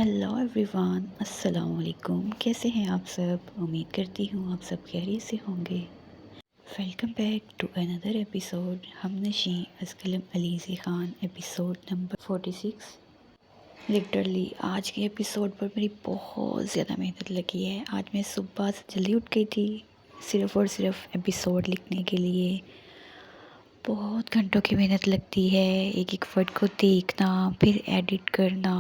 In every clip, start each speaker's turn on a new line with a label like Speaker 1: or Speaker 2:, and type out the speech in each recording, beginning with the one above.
Speaker 1: Hello everyone, अस्सलाम वालेकुम। कैसे हैं आप सब? उम्मीद करती हूँ आप सब खैरियत से होंगे। Welcome back to another episode हमनशी अस्कलम अलीज़ी ख़ान, एपिसोड नंबर 46। लिटरली आज के एपिसोड पर मेरी बहुत ज़्यादा मेहनत लगी है। आज मैं सुबह से जल्दी उठ गई थी सिर्फ़ और सिर्फ एपिसोड लिखने के लिए। बहुत घंटों की मेहनत लगती है, एक एक वर्ड को देखना, फिर एडिट करना,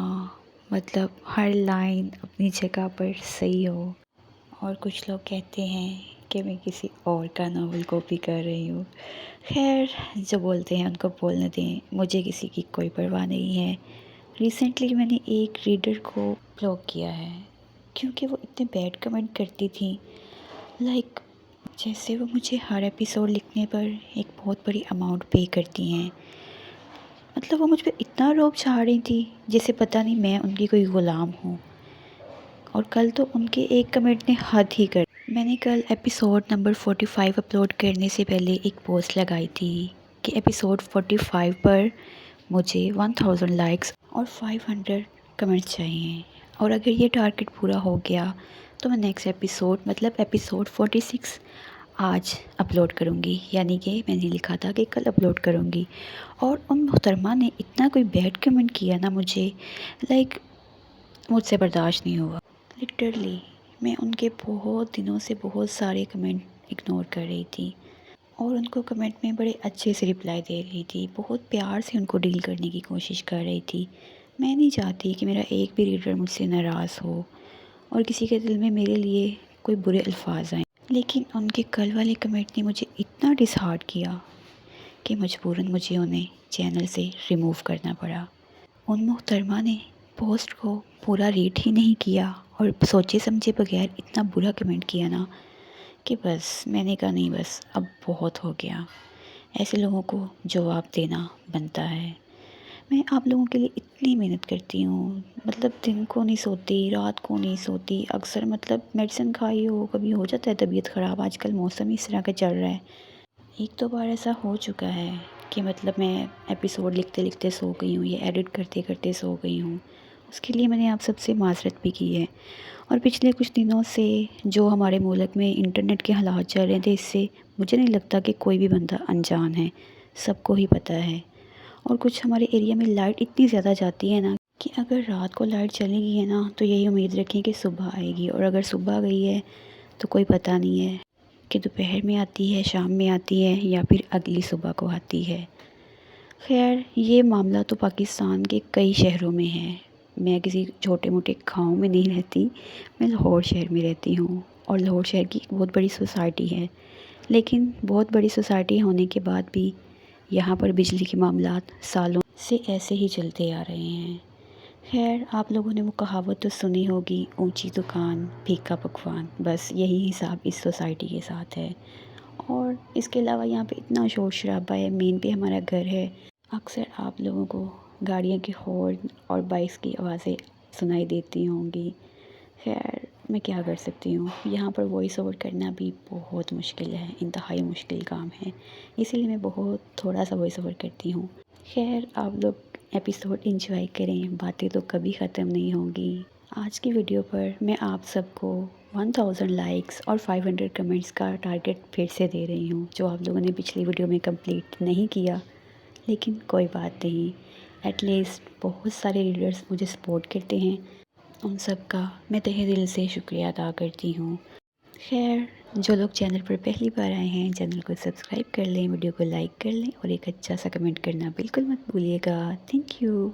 Speaker 1: मतलब हर लाइन अपनी जगह पर सही हो। और कुछ लोग कहते हैं कि मैं किसी और का नावल कॉपी कर रही हूँ। खैर, जो बोलते हैं उनको बोलने दें, मुझे किसी की कोई परवाह नहीं है। रिसेंटली मैंने एक रीडर को ब्लॉक किया है क्योंकि वो इतने बैड कमेंट करती थी। लाइक जैसे वो मुझे हर एपिसोड लिखने पर एक बहुत बड़ी अमाउंट पे करती हैं। मतलब वो मुझ पे इतना रोब चाह रही थी जैसे पता नहीं मैं उनकी कोई ग़ुलाम हूँ। और कल तो उनके एक कमेंट ने हद ही कर। मैंने कल एपिसोड नंबर 45 अपलोड करने से पहले एक पोस्ट लगाई थी कि एपिसोड 45 पर मुझे 1000 लाइक्स और 500 कमेंट्स चाहिए, और अगर ये टारगेट पूरा हो गया तो मैं नेक्स्ट एपिसोड मतलब एपिसोड 46 आज अपलोड करूँगी। यानी कि मैंने लिखा था कि कल अपलोड करूँगी। और उन मोहतरमा ने इतना कोई बैड कमेंट किया ना मुझे, लाइक मुझसे बर्दाश्त नहीं हुआ। लिटरली मैं उनके बहुत दिनों से बहुत सारे कमेंट इग्नोर कर रही थी और उनको कमेंट में बड़े अच्छे से रिप्लाई दे रही थी, बहुत प्यार से उनको डील करने की कोशिश कर रही थी। मैं नहीं चाहती कि मेरा एक भी रीडर मुझसे नाराज़ हो और किसी के दिल में मेरे लिए कोई बुरे अल्फाज आएँ। लेकिन उनके कल वाले कमेंट ने मुझे इतना डिसहार्ट किया कि मजबूरन मुझे उन्हें चैनल से रिमूव करना पड़ा। उन मोहतरमा ने पोस्ट को पूरा रीड ही नहीं किया और सोचे समझे बगैर इतना बुरा कमेंट किया ना कि बस मैंने कहा नहीं, बस अब बहुत हो गया। ऐसे लोगों को जवाब देना बनता है। मैं आप लोगों के लिए इतनी मेहनत करती हूँ, मतलब दिन को नहीं सोती, रात को नहीं सोती, अक्सर मतलब मेडिसिन खाई हो, कभी हो जाता है तबीयत ख़राब। आजकल मौसम ही इस तरह का चल रहा है। एक दो बार ऐसा हो चुका है कि मतलब मैं एपिसोड लिखते लिखते सो गई हूँ या एडिट करते करते सो गई हूँ। उसके लिए मैंने आप सबसे माज़रत भी की है। और पिछले कुछ दिनों से जो हमारे मुल्क में इंटरनेट के हालात चल रहे थे, इससे मुझे नहीं लगता कि कोई भी बंदा अनजान है, सबको ही पता है। और कुछ हमारे एरिया में लाइट इतनी ज़्यादा जाती है ना कि अगर रात को लाइट चली गई है ना तो यही उम्मीद रखें कि सुबह आएगी, और अगर सुबह गई है तो कोई पता नहीं है कि दोपहर में आती है, शाम में आती है, या फिर अगली सुबह को आती है। खैर, ये मामला तो पाकिस्तान के कई शहरों में है। मैं किसी छोटे मोटे गाँव में नहीं रहती, मैं लाहौर शहर में रहती हूँ और लाहौर शहर की एक बहुत बड़ी सोसाइटी है। लेकिन बहुत बड़ी सोसाइटी होने के बाद भी यहाँ पर बिजली के मामलात सालों से ऐसे ही चलते आ रहे हैं। खैर, आप लोगों ने वो कहावत तो सुनी होगी, ऊंची दुकान फीका पकवान। बस यही हिसाब इस सोसाइटी के साथ है। और इसके अलावा यहाँ पे इतना शोर शराबा है, मेन पे हमारा घर है। अक्सर आप लोगों को गाड़ियों की हॉर्न और बाइक्स की आवाज़ें सुनाई देती होंगी। खैर, मैं क्या कर सकती हूँ, यहाँ पर वॉइस ओवर करना भी बहुत मुश्किल है, इंतहाई मुश्किल काम है। इसीलिए मैं बहुत थोड़ा सा वॉइस ओवर करती हूँ। खैर, आप लोग एपिसोड एंजॉय करें, बातें तो कभी ख़त्म नहीं होंगी। आज की वीडियो पर मैं आप सबको 1000 लाइक्स और 500 कमेंट्स का टारगेट फिर से दे रही हूँ, जो आप लोगों ने पिछली वीडियो में कंप्लीट नहीं किया। लेकिन कोई बात नहीं, एटलीस्ट बहुत सारे रीडर्स मुझे सपोर्ट करते हैं, उन सब का मैं तहे दिल से शुक्रिया अदा करती हूँ। खैर, जो लोग चैनल पर पहली बार आए हैं, चैनल को सब्सक्राइब कर लें, वीडियो को लाइक कर लें और एक अच्छा सा कमेंट करना बिल्कुल मत भूलिएगा। Thank you.